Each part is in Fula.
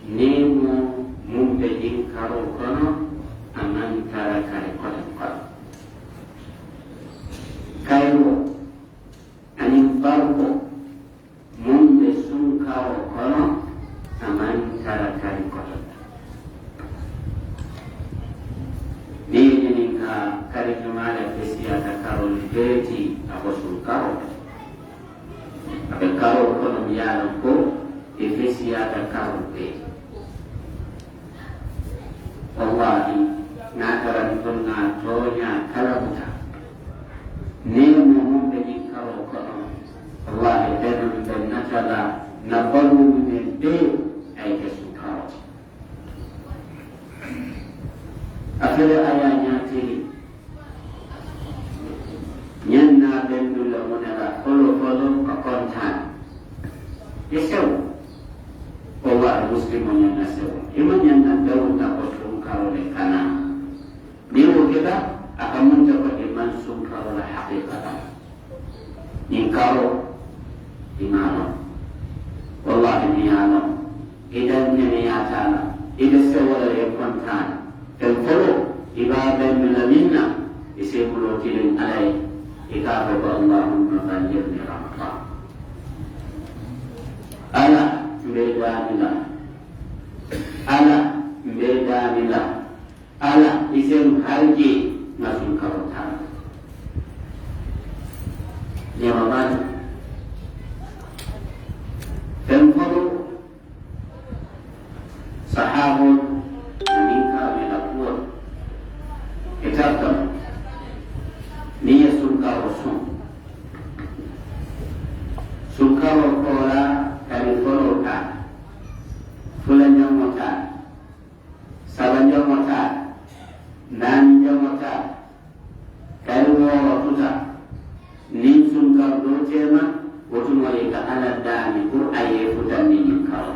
nemo mun be jin karo kono aman tara kare kono kono kayo anin barko mun be sun karo kono aman tara kare kono ni ka kare jumala fesiya ta karo libeti ako sun karo abe karo kono miyalo ko fesiya ta karo be wallahi na karantun na tonya kalabuta ne mu mun be ni karo kono wallahi dan ben natala na balu ne de ay ke su karo akhir ayatnya tiri nyanna ben dulu monera kolo kontan yeso Allah muslimun yang nasewa iman yang nandaun tak kosong kalau lekana dia kita akan mencapai iman sungkar oleh hakikat ingkaro imano Allah ini alam idan ini atana idan sewala yang kontan dan follow ibadah melalina isi pulau kilin alai ikabat Allahumma banjirni rahmatah ala bedamila ala isem harji masuk karotan jawaban tempoh sahabut meningkar melakukan kitabkan niya sungkar kola dari korota fulan jamota saban jamota nan jamota dari woro tuta nin sungkar do tema wotu moye ka ala dani pour aye futan ni kaw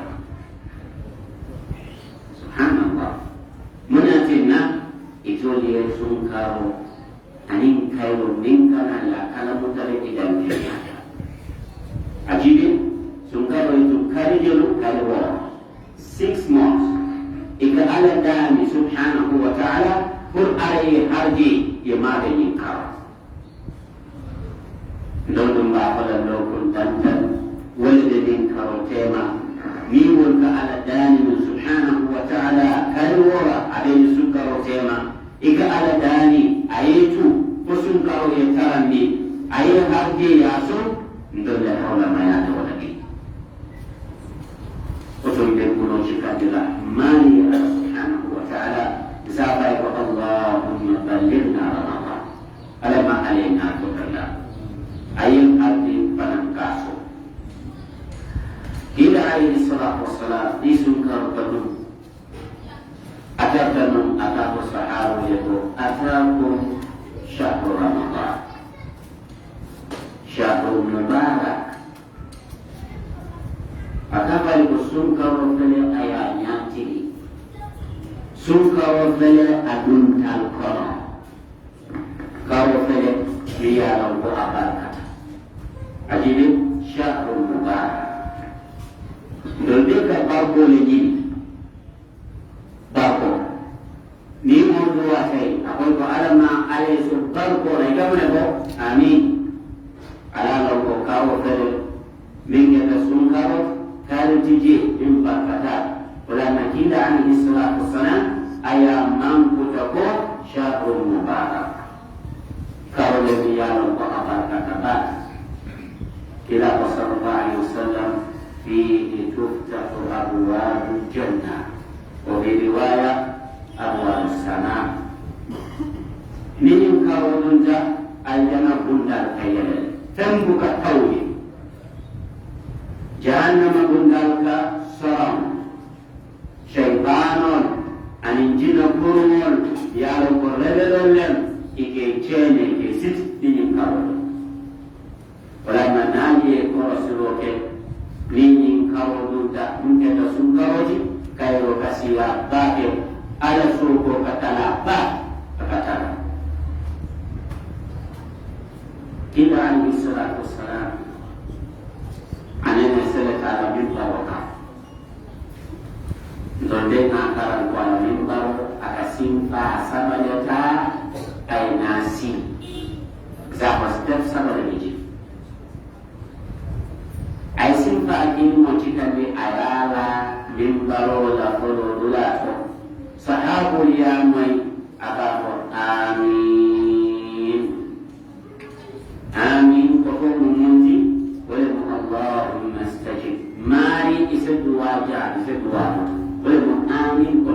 subhanallah munatina itoliye sungkaro anin kayo nin kana la kala mutare idan ni ajibe sungkaro itu kali jelu kali wala 6 months ika ala dani subhanahu wa ta'ala pur arai harji yamade yinkara ndondum ba fala lokun tantan walde yinkaro tema ni wonka ala dani subhanahu wa ta'ala kali wala abai sungkaro tema ika ala dani ayetu sungkaro yetarandi aye harji yaso ndonde hawla mayata wala gi وثم يقولون شكاة الله مالي الله سبحانه وتعالى زابا اللهم بلغنا رمضان ألا ما علينا تقلا أي الأرض فننكاسو إلى عليه الصلاة والسلام يسنكر تدو أتبتم أتاكو الصحابة يقول أتاكم شهر رمضان شهر مبارك akapali kusungkawo fele aya nyatiri sungkawo fele adun tal kono kawo fele biya ko abarkata ajibi syahrul mubarak dolbe ka barko le jini barko ni mo do wasai akoy ko alama ale su barko le gamne ko amin ala ko kawo fele minga sungkawo kali tiji impakata ulama kita alaihi salatu wassalam ayam mampu tako syahrul mubarak kalau lebih yang apa kata kila sallallahu alaihi wasallam fi tuftahu abwabul jannah wa fi riwayat abwabus sama ini kalau dunja aljana bundar kayale tembuka tauhid jahannama bundalka soram syaitanun aninjina kurumul yalo ko rebelolem ike chene ke sit dinin kawal wala manali ko rasuloke ninin kawal dunta mungketa sunkaroji kairo kasiwa bake ala suko katala ba katala kita alaihi salatu wassalam anene sele kala min baraka simpa sabalata ay nasi zapa step sabala biji ay simpa ilmu cikali ayala limbaro la folo dulato sahabu ya mai akabo amin amin ko mundi wala Allahumma istajib mari isadu waja isadu waja wala amin ko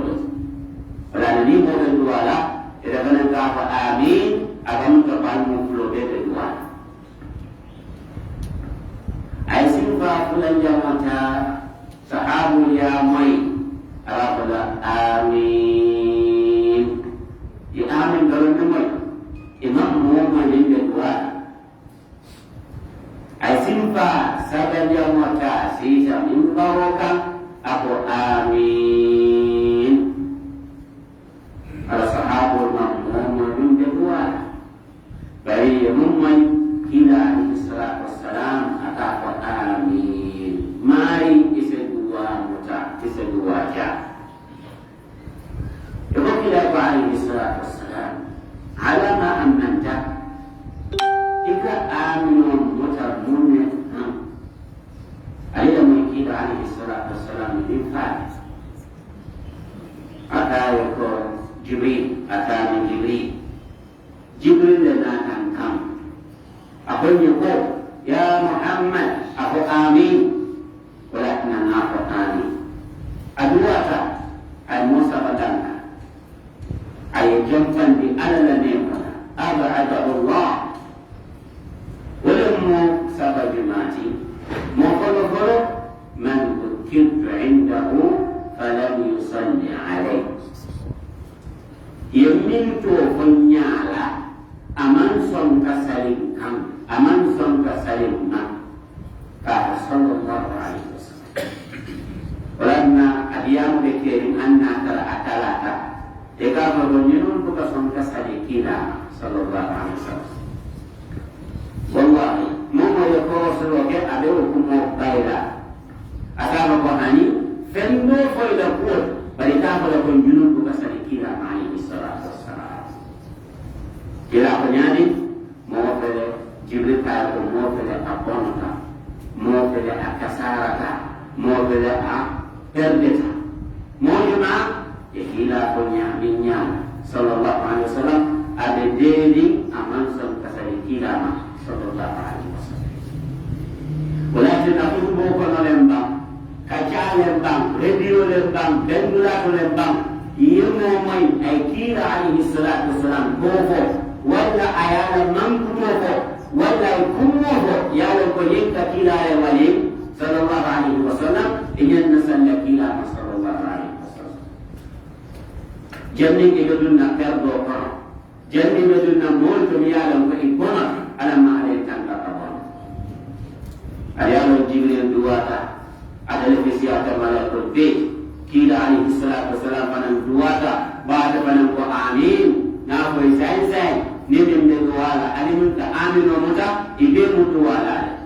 wala ni mo wala ida kana ka amin akan ka palmu flow de dua ay simba fulan jamata sahabu ya mai arabala amin ya amin garan mai imam muhammad de dua ay simba saban jamata sisa min baraka aku amin ala sahabu muhammad de dua bari mumman ila alaihi salatu wassalam ataqwa amin mari isa dua muta isa dua ja yaqul ila alaihi salatu wassalam ala ma amanta ika amin muta munne alayhi mulki alaihi salatu wassalam bin fa ata yaqul jibril ata min jibril dan kam aku nyuko ya Muhammad aku amin walakin aku amin aduata ay Musa badana ay jampan di alala nema abada Allah walammu sabajimati mukholo man kuntu indahu falam yusalli alayhi yamintu kunyala aman son kasalim kam aman son kasalim ma ka sallallahu alaihi wasallam walamma adiyam de kerim anna tara atalata e ka ba gonyon ko ka son kasalim kila sallallahu alaihi wasallam wallahi mo ya ko rasul ke ade ko mo bayra asaba ko hani fendo fo ila ko bari ta ko ko junun ko kasalim kila alaihi salatu wassalam kila penyadi mau pele jibril kaya ko mau pele aponka mau pele akasarata mau pele a perdeta mau juma kila punya minyak sallallahu alaihi wasallam ada deli aman sam kasari kila ma sallallahu alaihi wasallam walakin aku mau ko lembang kaca lembang radio lembang bendula lembang iyo mai ay kila alaihi salatu wasallam kofo wala ayala mankumoho wala kumoho yala ko yinka kila ya wali sallallahu alaihi wasallam inyan nasalla kila sallallahu alaihi wasallam janni ke dunna perdo ko janni ke dunna mol to yala ko ibona ala ma ale tanga tabon ayalo jibril duata ada fisiata malakut be kila alaihi salatu wasallam panan duata baada panan ko amin na ko sai nidin da wala alimin da amino muta ibe mutu wala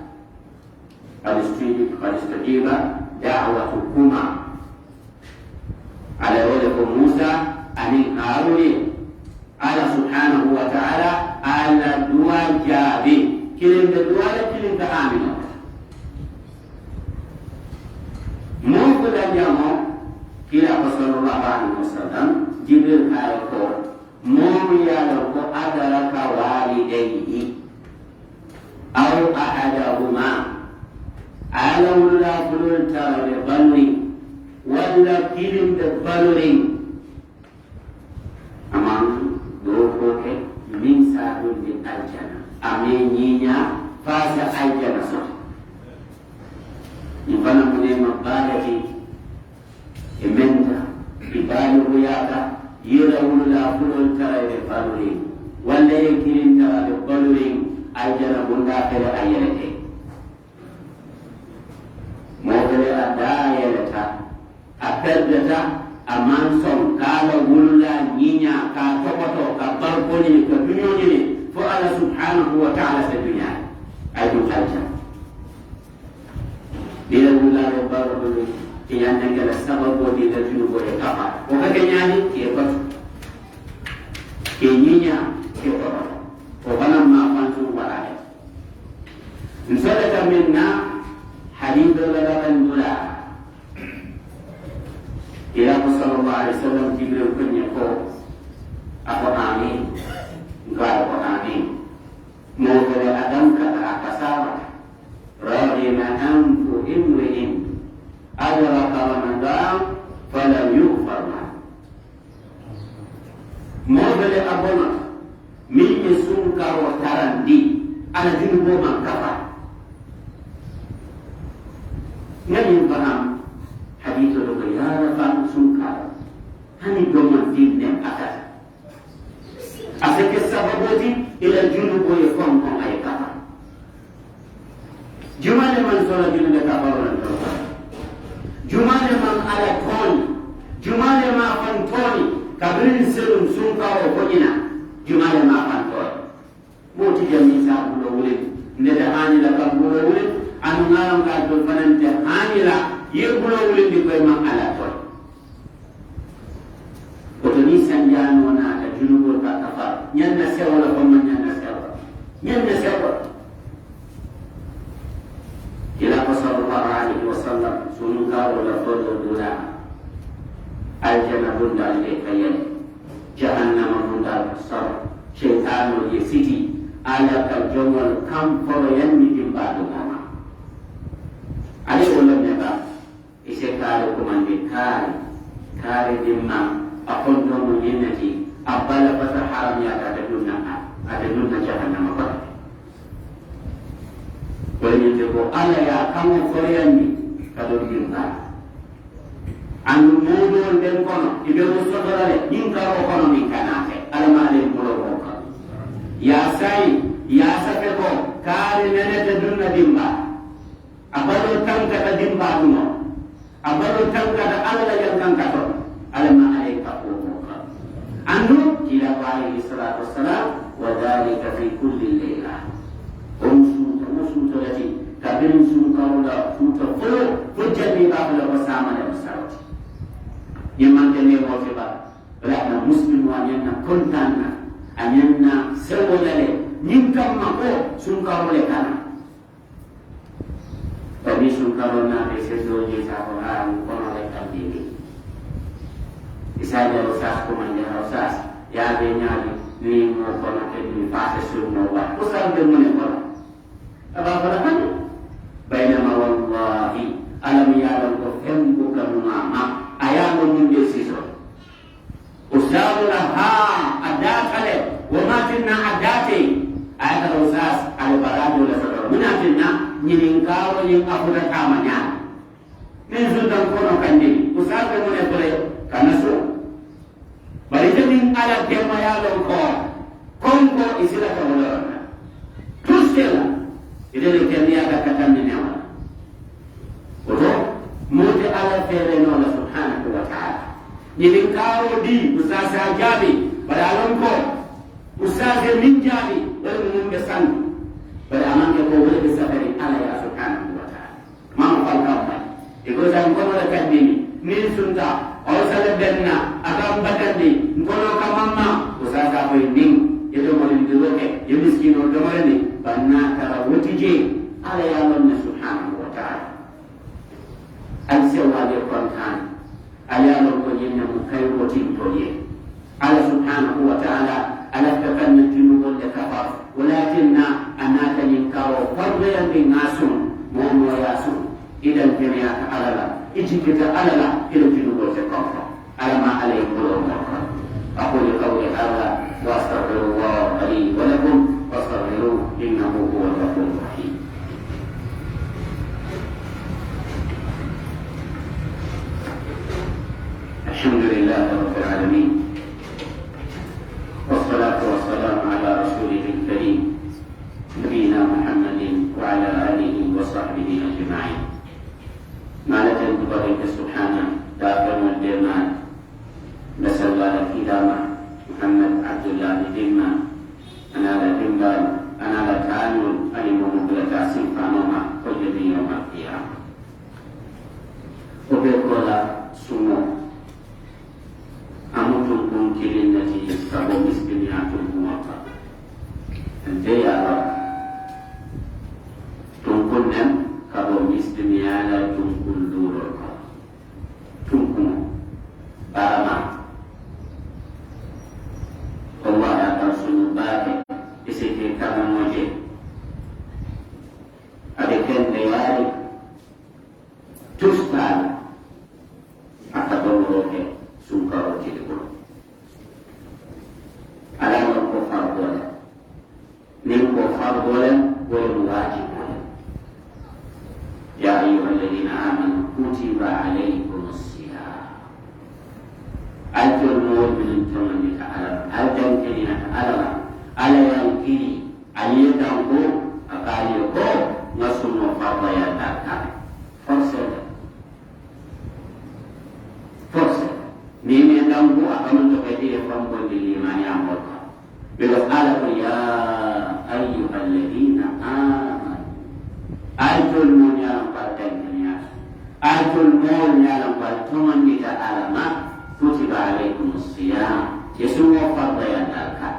alistajiba da'watu kuma ala wala Musa ani Harun ala subhanahu wa ta'ala ala dua jabi kilin da dua da kilin da amino mun da jamo kila sallallahu alaihi wasallam jibril ayako moom yàlla ko adraka walidayhi aw ahadahuma alam la kulul tara balri wala kilim de balri amam do ko ke min saadul di aljana ame nyinya fasa aljana so ibana mune mabadati emenda ibanu yaka yira wulula fulol tara e baluri walla e kirin tara e baluri aljana bunda fere ayelete mo fere adayeleta a perdeta a manson kala wulula nyinya ka tokoto ka balkoni ka dunyoni fo ala subhanahu wa ta'ala sa dunya ay dum aljana dila wulula e baluri yang negara sababu di dalam tubuh kita, orang kenyani dia pun kenyinya kekoro o bana ma fantu wala nsala minna hadithu la bandula ila sallallahu alaihi wasallam jibril kunya ko apa amin enggak apa amin mau dari adam kata akasara radina anfu imri'in adraka ramadan falam yughfar lahu mau dari abona min sun karo tarandi ana junubo man kafa ngani paham hadithu do ya fa sun karo hani do man dinne akata asake sababoti ila junubo e kon kon ay kafa jumale man sura junubo kafa ron jumale man ala kon jumale ma fan toni kabrin selum sun kawo ko ina jumale ma fan toni moti jami sa bulo wule ndeda hani la kam bulo wule anu ngaram ka do fanante hani la ye bulo wule di koy ma ala toni ko ni sanjano na ta junubo ka kafa nyanna sewala ko man nyanna sewa ila sallallahu alaihi wasallam sunu kawo la todo dula aljana bunda le kayen jahannama bunda sar shaytanu yesiti ala ka jongol kam foro yanni dimbado mama ali wala neba ise kare ko mande kare dimma akon do mo yenati abala fata haram ya ta dunna jahannama ko wani ko ala ya kamo foro yanni kado dimba anu modo den kono ibe musodorale inkaro kono min kanate almale mulo ko ya sai ya sabe ko kare nene de dunna dimba abalo tanka ta dimba duno abalo tanka da alla yang tanka to alma alayka ko andu ila alaihi salatu wassalam wa dhalika fi kulli layla umsu tolati kabin sun kaula futa fulo fujjani babla wasama da musawati yamman ne mo fi ba wala muslim wa yanna kuntanna anyanna sewolale nin kamma ko sun kawole kana tabi sun karona be sedo je sa ko an kono le tambini isaja rosas ko manja rosas ya be nyaali ni mo kono ke ni fase sun no ba ko sa be mo ne kono aba farahan bainama wallahi alam ya'lam ko fembu kamama ayano munde siso usabula ha adakale wamatinna adate ayata usas al baradu la sadar munatinna nyininkawo yin afuda tamanya min sudan kono kande usabe mune kore kanaso bari jamin ala tema ya ko konko isila ka wala tustela idele kemiya ka katanne ne wala oto muti ala fere no la subhanahu wa ta'ala nyin kawo di usasa jabi badalon ko usasa min jabi wala mun be san bada amanke ko wala be safari ala ya subhanahu wa ta'ala mam fal kamma iko san ko wala kadini ni sunta o sala benna akam batandi ngono kamamma usasa ko ning yedo mo ni doke ye miskino do marani banna tara wotije ala ya Allah subhanahu wa ta'ala an sewa de kontan aya lo ko yenna mo kay wotin to ye ala subhanahu wa ta'ala ala takanna junubul de kafar walakinna anata yin kawo farbe bi nasun mo mo yasun idan jami'a alala ijikita alala ila junubul de kafar ala ma alayhi wa aqulu qawli hadha wa astaghfirullah li wa lakum fastaghfiruhu innahu huwal ghafurur rahim. الحمد لله رب العالمين والصلاة والسلام على رسوله الكريم نبينا محمد وعلى آله وصحبه أجمعين. ما لكن بطريق سبحانه دافع الجمال نسأل الله الكرامة محمد عبد الله دمى أنا لا دمى أنا لا تعامل ألم مبلة buldurol ko tunkumo barama Allah akan sunu bake isike kama moje adeken deyari tustal akadoloke sungkaro jidikul alama ko fardole nin ko fardole wal wajib ya ayyuhalladzina amanu kutiba alaykumus siyam ajul mu'minin tamani ta'ala aljan kina ta'ala ala yang kini aliyetan ko akali ko ngasuno fardaya takkan forse ni me dambu akan to kedi fambo di limani amot bila ala ya ayyuhalladzina amanu ajul mu'minin Ajul mol nyalam bal tuman kita alama kutiba alaikumus siyam semua fardu yang dalkat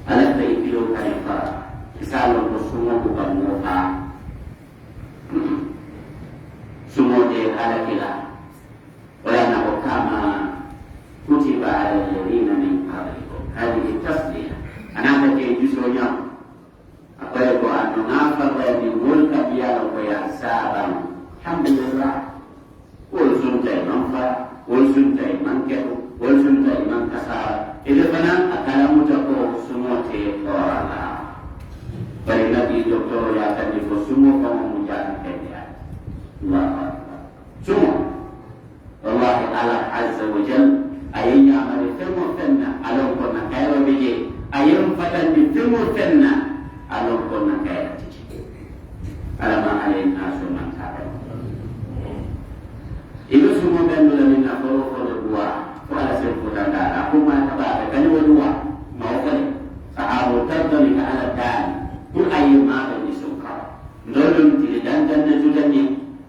alat itu kaifa kisalo semua bukan muha semua dia ada kila wala na kama kutiba alal ladina min qablikum hadhihi tasdiyah anaka ke jusonya apa yang kau anu ngafal yang dimulka biar kau yang sabar alhamdulillah ulsuntai manfa ulsuntai mangkeru ulsuntai mangkasar itu benar akan muncul semua orang lah bagi nabi doktor yang akan dibuat semua kamu menjaga dia Allah semua Allah Taala Azza wa Jalla ayatnya mari temu tenna alam kona kaya biji ayam fatan di temu tenna alon kona kaya cici alama alain asu mantap itu semua ben mulai nak kalau dua kalau seputar dah aku mana tak kan dua mau kan sahabat tertentu ke alat dan pun ayam ada di suka lolong tidak dan judanya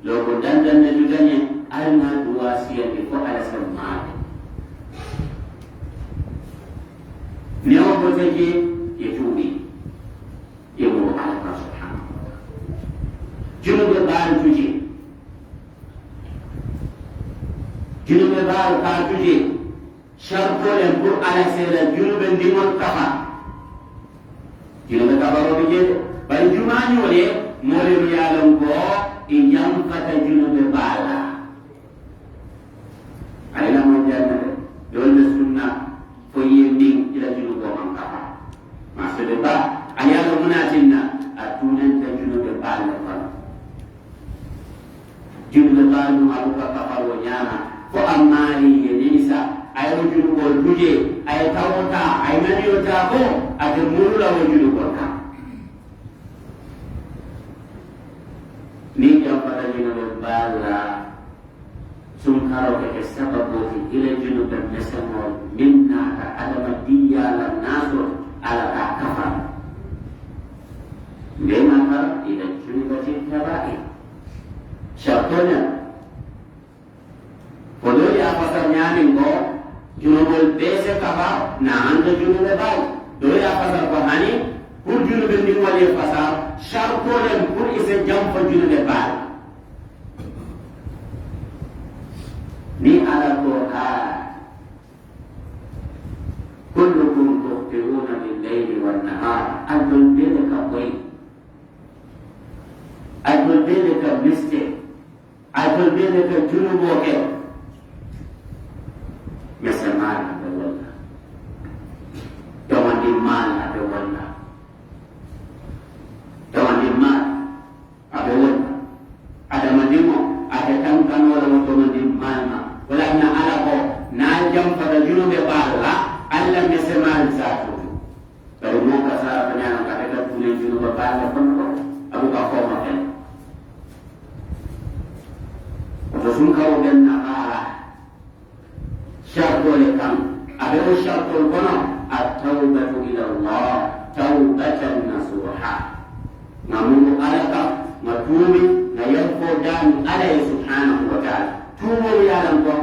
lolong dan judanya alma dua siang itu ada semua ni apa saja itu Ibu Allah Subhanahu wa Ta'ala. Junub al tuji. Junub al tuji. Syarqul yang Quran sera junub dimon kafa. Junub kafa roje. Bari jumani wale mole riyalon ko inyam kata junub bala. Aina mo janna dole sunna fo yending ila junub man kafa. Maksudnya ba ayat munafinna atunan tajunub bala fa junub bala abu kafaru nyama ko amali yenisa ayo junub duje ayo tawota ayo maniota ko ade murula wo junub ka ni jam pada junub bala sungkaro ke sababu ila junub nasamo minna ka adama diya nasur ala kafar Memang tidak cuma cinta baik. Syartnya, kalau dia pasarnya ni ko, junubul bese kaba, nahan tu junubul baik. Doi pasar bahani, pun junubul ni wali pasar, syartnya pun isi jam pun junubul baik. Ni ala Quran. Kullukum tuqtiruna bil-laili wan-nahar. Adul bidaka baik. Adul bidaka mistake. Adul bidaka junuboke. Mesamana ada wala. Taman iman ada wala. Taman iman ada wala. Ada mandimo, ada tangkan wala taman iman. Wala na ala ko na jam pada junube bala. Allah mesamana satu. Kalau mau kasar penyana kata punya junube bala pun abu kafoma kan. Sungkau dan nakala syartul lekam ada syartul kono at-taubatu ila Allah taubatan nasuha namun alaka matumi na yafo dan ala subhanahu wa ta'ala tumu ya lampo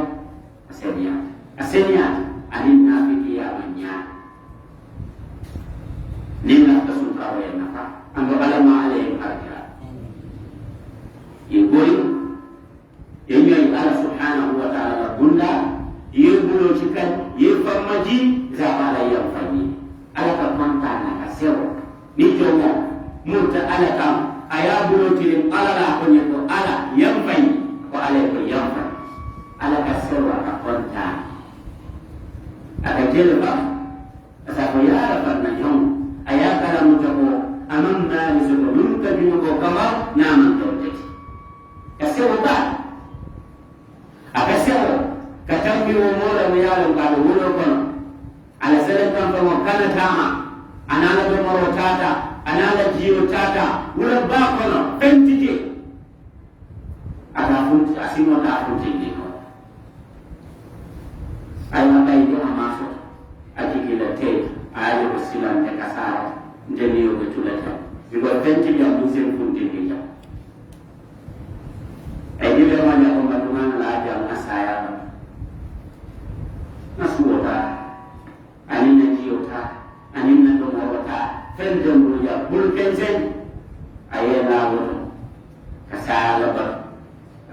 asenya alinna fi qiyamanya nina sungkau yang napa ando alama alayhi harja ala kam aya bulotirim ala la ko nyeko ala yamfay ko ala ko yamfay ala ka sewa ka konta aka jelo ba asa ko ya fa na jom aya kala mutako amam na liso ko dum ka dino ko kama na man to ka sewa ba aka sewa ka tambi wo mola mo yalo ka do wulo kono ala sele kan ko kana tama anala do moro tata anala jiyo tata wala ba kono pentiti ada funti asimo ta funti ni ko ay mabay do amaso ati gila te ay ko silan te kasara ndeni yo ko tulata bigo penti ya musim funti ni ja ay gila ma ya ko madungan la ja nasaya nasuota anina jiyota anina do morota fendem ya bulkenzen ayena wono kasala ba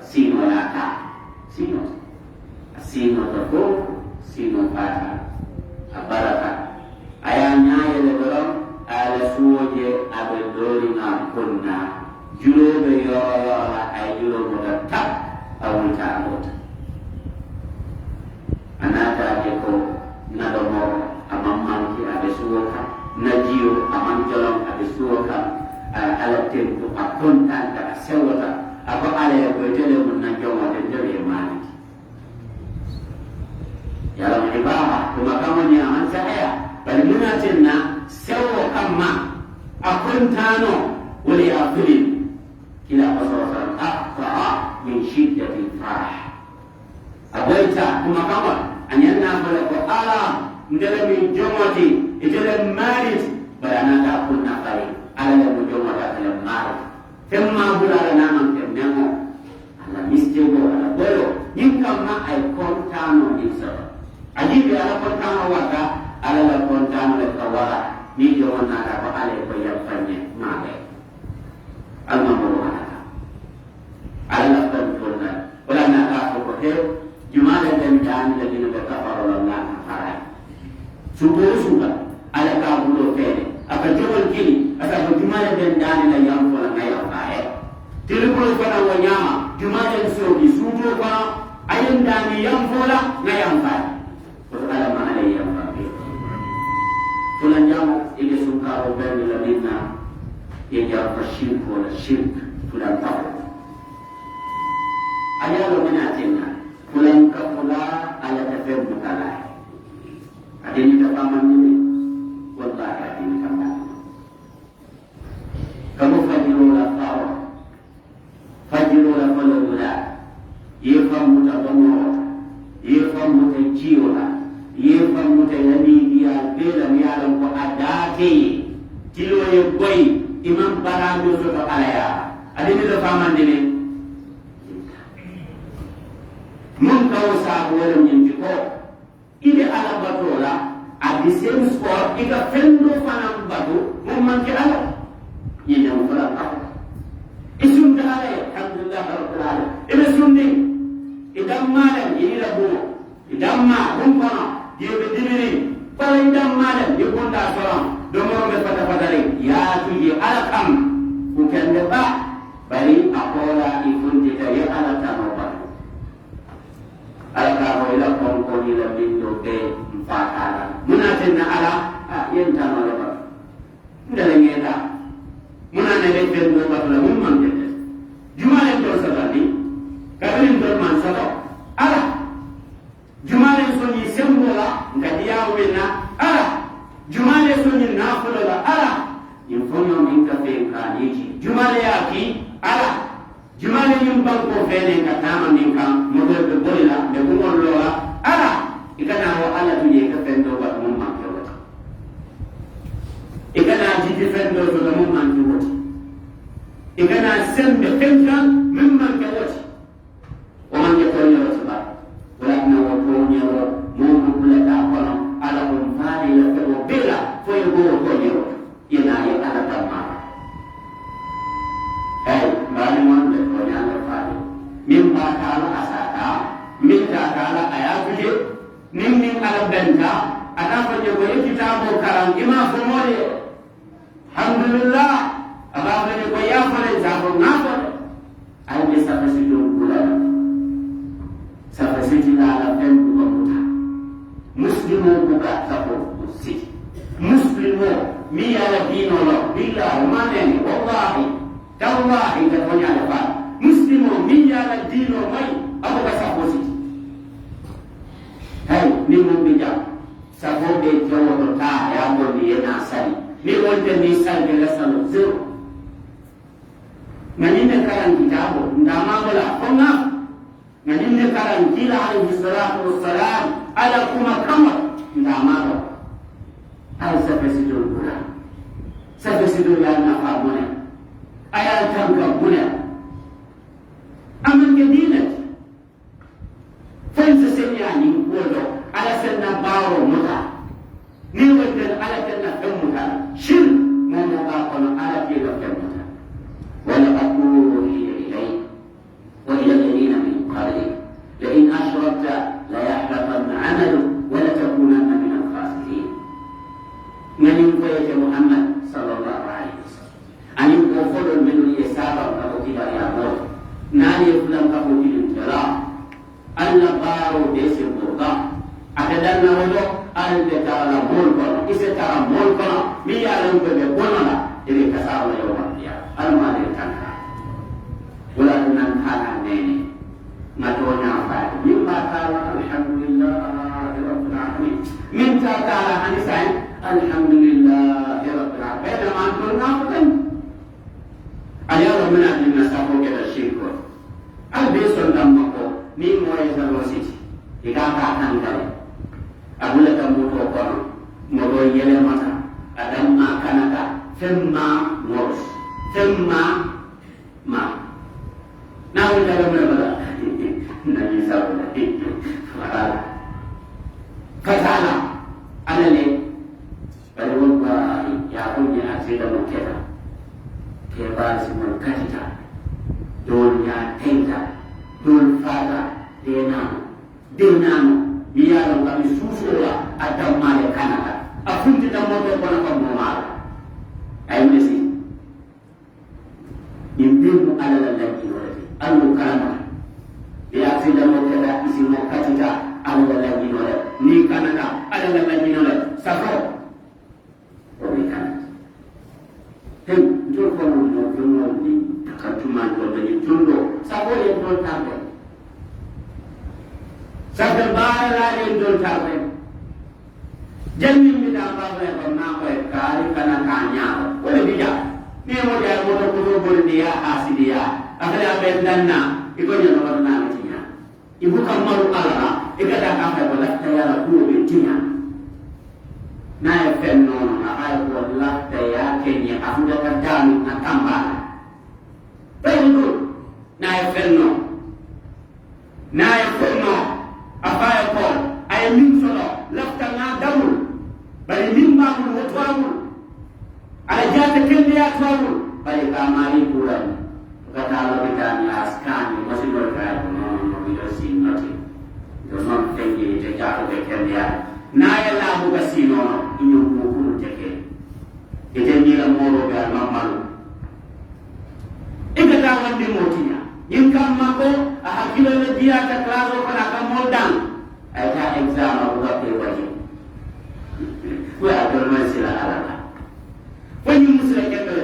sino lata sino to ko sino pata abaraka ayanya ele dorom ala suoje abe dori na kunna julo be yo ay julo mo ta awuta amot anata je ko na do mo amamman ki abe suoka na jiyo aman jolom abe suoka ala tempo akontan ta sewata apa ala ko tele mun na jomo de jere mani ya la ibama kuma kama ni aman saya bal munatinna sewo kamma akontano wali afili kila fasara aqta min shiddati farah abaita kuma kama anyanna bala ko ala ndele min jomoti itele marit bayana ta kunna kare ala mu jomota tele marit temma bulala naman temnemo ala mistego ala bolo yinkamma ay kontano isa ajibi ala kontano waka ala la kontano le kawara ni jomana ta ko ale ko yafanye male alma mo ala la kontona wala na ta ko he jumala den dan le dinu ka faro la farai suba ala ka bulo fere aka jowal kini aka ko jumala den dan la yam wala ngaya fae tilbulo fana wanyama jumala so bi sujo ko ayin dani yam fola ngaya fae ala ma ala yam fae fulan jamu ile suka o ben la minna ye ja fashirk wala shirk fulan taw ayalo minatina fulan ka pula ala tafem mutala adini tapaman ni wallahi adini tapaman kamu fajiru la tawa fajiru la falawla yefam mutabamu yefam mutajiwa yefam mutayani dia bela mi ala ko adati tilo ye boy imam barando so to alaya adini tapaman ni mun kawo sabu wala nyinti ko ide ala batola adi same sport ika fendo fanam batu mun manki ala yenya mufala ka isum da ala alhamdulillah rabbil alamin ibe sunni idam malam yini rabu idam ma hum kono yebe dimini pala idam malam yebonda soram do mo be fata fatale ya tuji ala kam ku kende ba bari akola ifunti ta ya ala tanoba ala ka ila kon ko ila bindo be mfatala munatinna ala yenta no ba ndale ngeta munane be bendo ba la mun man tete jumale do sabani kabin do man sabo ala jumale so ni sembola ngati yawe na ala jumale so ni nafulo la ala infonyo min ka be ka niji jumale yaki ala jumale nyum banko fene ka tama min kan mo be bolila de ko lola ala ikana wa ala tuye ka fendo ba mun man ke wata ikana jiti fendo to mun man ke wata ikana sembe fenka min man ke wata o man ke ko wata ba wala na wa ko nyawo mo kula ta kono ala ko fani la ko bela fo yo ko nyawo ina ya ala ta ma ay bani mon de ko nyalo fani min ba ta ala asata min ta ala ayatuje nin ala benta ana ko je ko kitabo karam ima fo mole alhamdulillah aba fen buka muta muslimo buka safo siti muslimo mi ala dino lo billahi manene wallahi tallahi ta tonya la fa muslimo mi ala dino mai abuka safo siti hay ni mo bi ja safo be jawo ta ya mo ni na sari ni wonde ni sal de la salo zero ngani karan kitabo ndama bala konga ngani karan kila alayhi salatu wassalam ala kuma kama ndama ba al safasidul quran safasidul ya na famuna aya tanka buna aman gedina fansa senya ni wodo ala sanna bawo muta ni wonde ala tanna muta shir mo mo ba kono ala ke do muta ولقد أوحي إليك وإلى الذين من قبلك لئن أشركت ليحبطن عملك ولتكونن من الخاسرين. من يقول محمد صلى الله عليه وسلم أن يقول من يسابق كتب يا موت نادي فلان كتب الجلاء أن بارو ديس البرقاء أكدنا وجو أن تتعالى مولكنا إذا ترى مولكنا ميالهم ببقونا إذا كسار يوم القيامة almari tanka wala nan kana nene matonya fa min ba ta alhamdulillah rabbil alamin min ta ta hanisan alhamdulillah rabbil alamin man turna fadan ayaro mina din nasako ke da shirko albeson damako ni moye salositi ikaka kan dare abula tamuto kono modo yele mata adam ma kanaka femma moros semma ma na wala bala na bisa wala wala fatala alale bari wonka ya kunya asida muketa ke ba si mun katita dol ya tenta dol fata denano biya ran kami susura adamma ya kanaka afunti damoto kono ko mala ay mesi impimu ala lagi wala alu karama ya fida mo kada isi mo katita ala lagi wala ni kanaka ala lagi wala safo o ni kan tem jor ko mo no ni takatuma ko ni tundo safo ye don tambe safo bara le don tambe janni mi da ba ko na ko kari kana kanya wala bija ni mo dia mo ko ko dia asidia akala bendanna iko nyono warna tinya ibu kamaru ala ikada ka fa wala tayara ku be tinya na fenno na ay wala tayya kenya afuda ka dami na tamba bendu na fenno afaya ko ay min solo lafta na damul bari min ba mu wotwamul ala jata kende ya twamu bali kamari kuran kata Allah bidani askani masih berkait dengan bidasi nanti dengan tinggi jatuh ke kende ya naya labu kasino inyo bukuru teke ite nila moro ga mamalu ikata wandi motinya yinkam mako ahakilo le dia ta klaso kana kamoldan aya exam abu ka wajib wa adol masila ala wani musula kendo le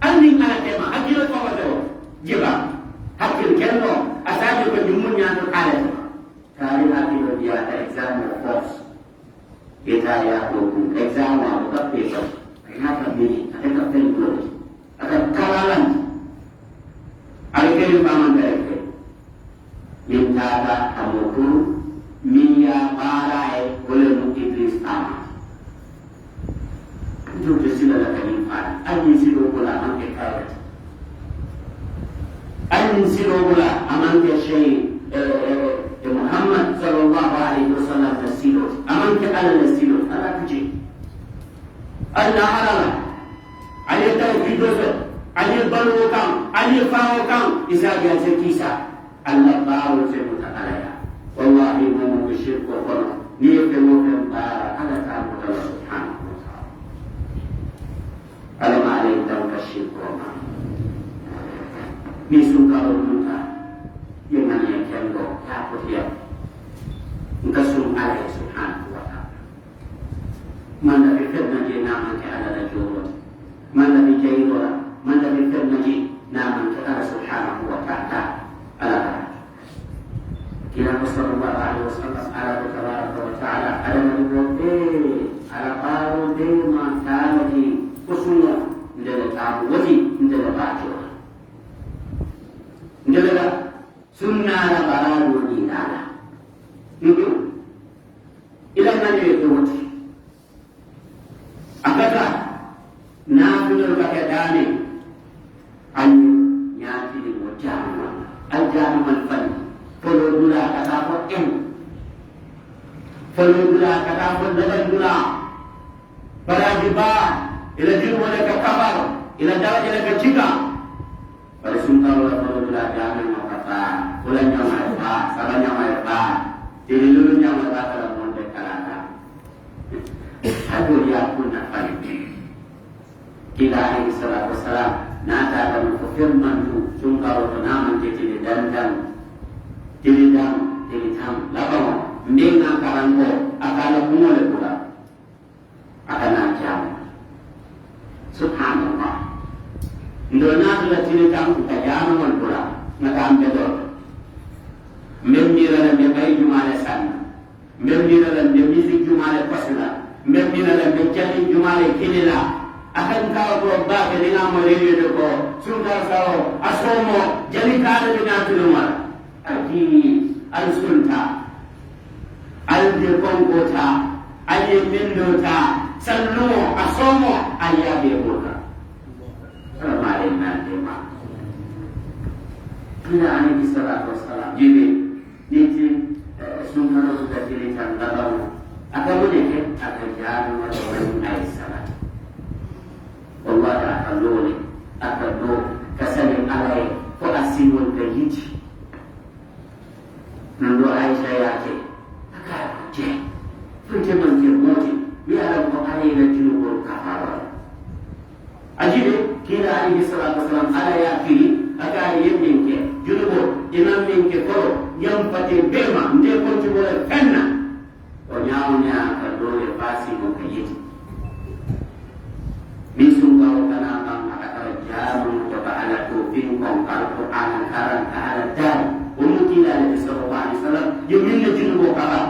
anni ala tema hakilo ko wado jiba hakil kendo asabi ko nyumunya to ala kali hakilo dia ta exam course kita ya ko exam abu ka peso kenapa ni ada pelu ada kalalan ada kali paman mereka minta ada amuku miya barai boleh mukiblis tamat itu sila la kanifan ayin silo bola amke kawat ayin silo bola amke shay Muhammad sallallahu alaihi wasallam silo amke ala silo ala kuji alla ala ali tawhid ali balukan ali fawkan isa ga sekisa alla bawo se mutakala wallahi mu shirku wa ni ke mo kan ala ta'ala subhanahu alam alai tahu kasih koma ni suka bermuta yang namanya kendo takut dia من الذي كيدنا من الذي كرمجي نعم الله سبحانه وتعالى على كنا صلى الله عليه وسلم على تبارك وتعالى على نبوته على قارو ما كان دي قصوى ندل تعبوتي ندل باجوا ندل سنة على قرار ودينانا إلى من يدوتي أكذا نافذ الكتاني أن يأتي الجامع الجامع الفن فلو دولا كتابة إن فلو دولا كتابة لدن دولا فلا جبا إلى جنوب لك كبر إلى درجة لك جيكا فلسنة الله فلو دولا جامع مكتا فلن يوم يفا سبن يوم يفا تللون يوم يفا سلمون بكالاتا أدو يأكل نفل كلا عليه الصلاة والسلام ناتا كما كفرمان سنكر وتنامن تتلي دندن تلدام تلتام لكم من أكرمه أكرمه لكلا أكرم جام سبحان الله ndona tula tلتام كجام والكلا نكام بدر من ميرا لم يبي جمال سنة من ميرا لم يميز جمال قصنا من ميرا لم يجعل جمال كللا akan kau berubah dengan melihat itu, sudah kau asomo jadi kau dengan tulungan. Adi al-sulta, al-dirkongkota, al-yemindota, selalu asomo ayah berbuka. Ramadan nanti mak. Tidak ada di sallallahu alaihi. Jadi, nanti sunnah sudah dilihat dalam. Akan boleh akan jalan macam Aisyah. والله أخلوني أخلو كسلم علي فأسيم الجيد من رأي شيئاتي أكاد جي فانت من كموتي يعلم علينا جنوب الكفارة أجيب كلا عليه الصلاة والسلام على يأكلي أكاد يمينك جنوب إمام منك فرو ينفتي بما ندي كنت بولا فنا ونعوني أخلوني فاسيم الجيد Bisung kau kena mengatakan jamu coba anak kuping kongkal Quran karan karan dan umum tidak ada Sallallahu Alaihi Wasallam yang menjadi bukala.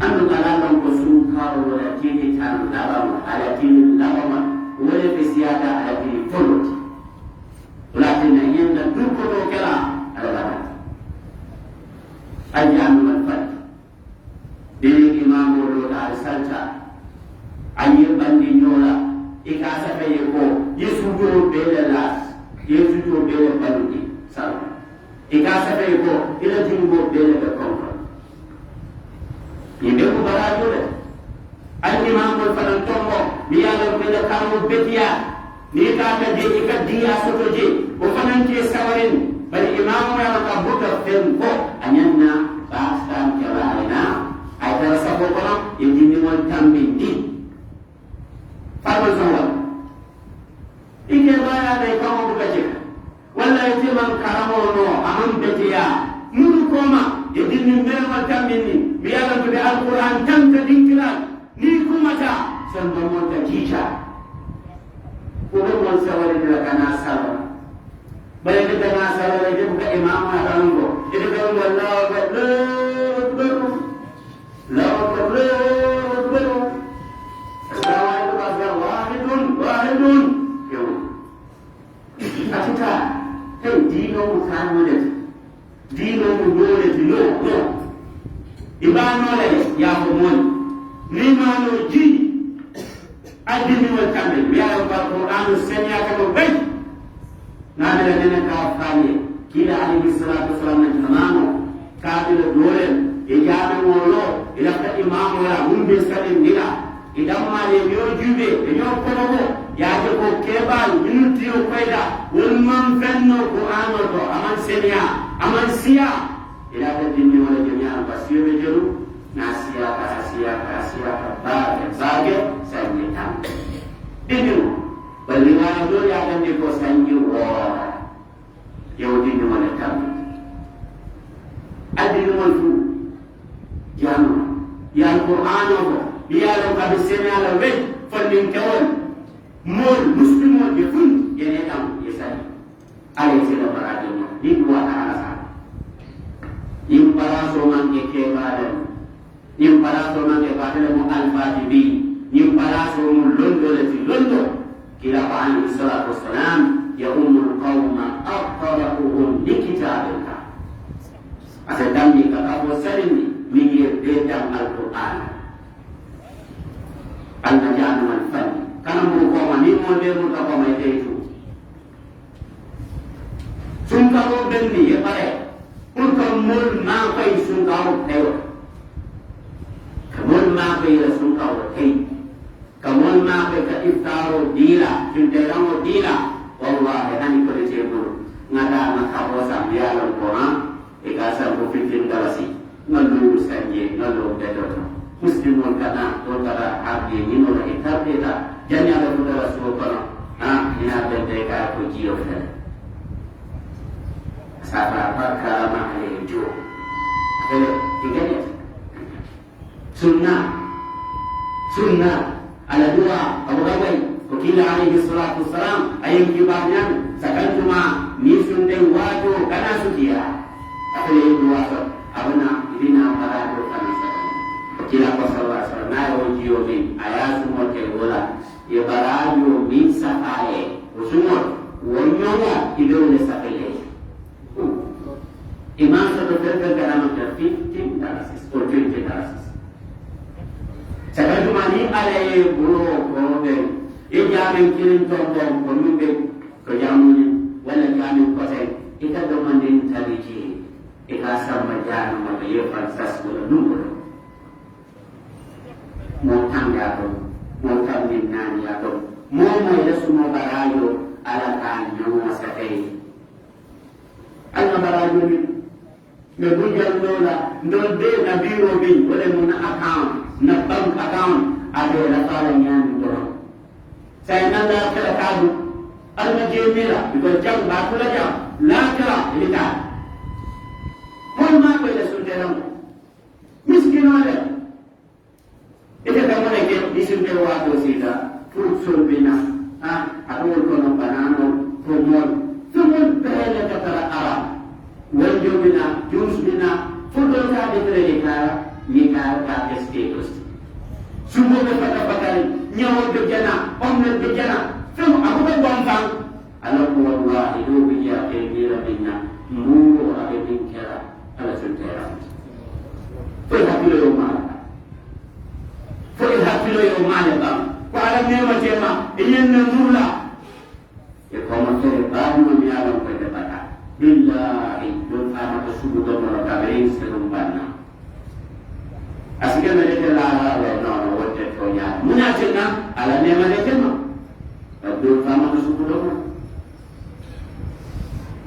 Anu kalam kusuka wala kini tan dalam ala kini lama wala bisiada ala kini fulut. Lakin yang dan dukul kala adalah ajan manfaat. Diri Imam Mulu al-Salca ayi bandi nyola ikasa fe ko yesugo bele las yesugo bele bandi sal ikasa fe ko ila jingo bele be konko yimbe ko barajo de al imam ko fanan tombo biya ko le kamu betiya ni ka ta de ikadiya soto je ko fanan ke sawarin bal imam ya ka buka fen ko anyanna ba stam kelarina ay dara sabo ko yindi won tambindi Faham semua. Ike baya dari kamu buka cek. Walau itu mengkaramu no, aman betia. Mulu koma, jadi nimber macam ini. Biar aku di Al-Quran jam kedingkiran. Ni kumata, sembunyi terjija. Kurang masalah di belakang asal. Balik kita asal lagi buka imam macam itu. Jadi kalau Allah berdoa, Allah berdoa. Wahidun yo atika hey dino mutanole dino mudole dino no ibano le ya mon limano ji adini wa kambe ya Al-Quran senya kama bay nada nena ka fani kila alayhi salatu wasalam namano kabila dole ijana wolo ila ka imamu ya umbe salim nila idan ma ne yo jube yo kono ya je ko kebal minuti yo faida wal man fanno qur'ano to aman senya aman siya ila da dinni wala jami'a basiyo be jelu nasiya ka ba zage sanye tam dinni bali wa do ya kan de ko sanye wo yo dinni wala tam adini wal fu jamu ya qur'ano biya lo ka bisenya la we fannin kawal mol muslimo je fun yene tam yesani ale sila barajo ni buat ala impara so man ke badan impara so man ke badan mo al-fatibi impara so mo londo kila bani sallallahu alaihi wasallam ya ummul qauma aqra'uhum li kitabillah asadam ni kata bosalini mingi bedang al-Quran al-najanu al-fan kana mo ko mani mo de mo ta ko mai itu sungkaro bendi ya pare untuk mul ma kai sungkaro tayo kamul ma kai sungkaro tayo kamul ma kai ka iftaro dila junteramo dila wallahi hani ko de cebur ngada na kabosa bialan ko ha ikasa ko fitin dalasi ngalu sanje ngalu dedo muslimun kana to tara abdi ni no itar deta janya da kudara so kono ha ina bende ka ko jiyo fe sapa perkara mahli jo tinggalnya sunnah ala dua Abu Bakar Wakil alaihi salatu wassalam ayam kibahnya sakan cuma nisun den wajo kana sudia akale dua so abana idina para do kana kila ko sallallahu na yo jiyo bin ayasu mo ke wala ye barajo min safaye usumo wonyoga idole sakale imam satu terkadang ada 15 darasis or 20 darasis sekarang cuma ni ada buru deh ini jamin kirim tombol pemimpin kerjamu wala jamin kosong kita domandin taliji kita sama jalan membayar fansas bulu mau tangga tu mau kaminan ya tu mau ada semua barayo ala tanyo sakai ala barayo ni ngebujan dola ndode na biro bin wala muna account na bank account ada la kala nyan do saya nanda kala kadu al majemira bi jam ba kula jam la kala lita hon ma ko la sunderam miskin wala ite kamane ke disunde wa to sida fruit sulbina atau ko no banano pomol sumul pele ka tara ara wajjo bina jus bina foto ka de kara mika ka status sumo be pata patari nyawo be jana omne be jana fum abu be bonfang ala ko wallahi do be ya ke dira binna muro abe bin kera ala suntera fo hakilo yo mala ba ko ala nema tema iyen na murla e ko mo tere ba mo mi ala ko de pata billahi don ama to subu do no kaberin selum banna asikan ada la no wote to ya muna cina ala nema de tema don ama to subu do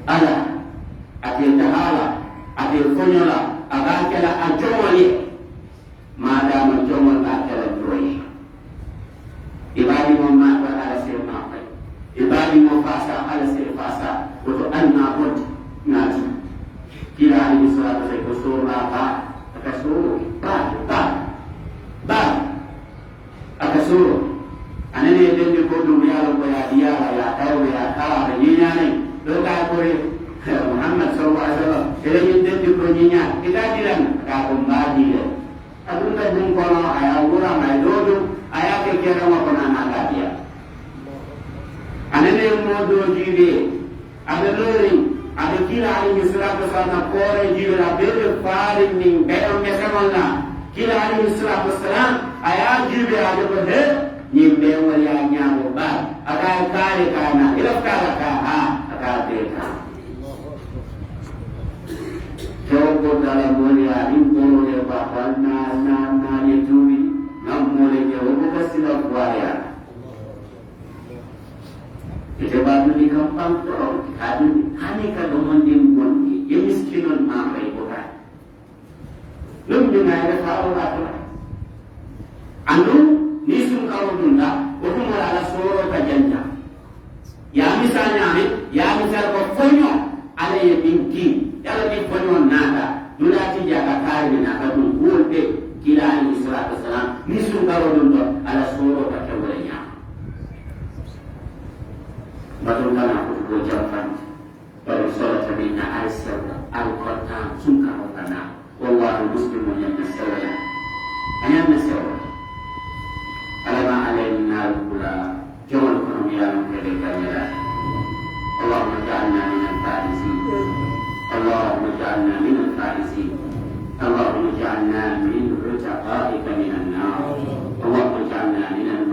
ala ate tahala ate konyola aga kala ajomali madam jomal akala droy ibadi mo ma ko ala se ma fay ibadi mo fasa ala se fasa wato anna hot natu kila ali salatu sai ko sura ba akasuru ba akasuru anene dende ko dum ya ko ya dia ya taw ya tawa da yinya ne do ka ko Muhammad sallallahu alaihi wasallam ele dende ko yinya kita dilan ka ko mbadi adunda dum ko aya ura mai dodo aya ke kera ma kona na dia anene mo do jibe ada lori ada kila alaihi salatu wasallam kore jibe la bebe farin ning bayam mesamalla kila alaihi salatu wasallam aya jibe ada bode nyimbe wali anya ba aka kare kana ilafkara ka aka beka coba dalam mulia impor ya bapak na yetumi namole ke obo kasila buaya ite babu di kampang pro adu hani ka domandin bonki ye miskinon ma pai boka lum dina ya tawo atla anu nisum kawo dunda otum ala soro ka janja ya misalnya ya misal ko fonyo ala ye binki yala ni fonyo nada dulati jaga kare na ka dum wolde kila alaihi salatu wasalam nisum kawo dunda ala soro ka kewrenya batulana ko jafan bersolat bina aisal al-qur'an sungka otana wallahu muslimun yang nasawala hanya nasawala alama alaina al-kula jawan konomian kedekanya Allahumma ja'alna minal faizin Allahumma ja'alna minal faizin Allahumma ja'alna min rutaqa'ika minan nar Allahumma ja'alna minal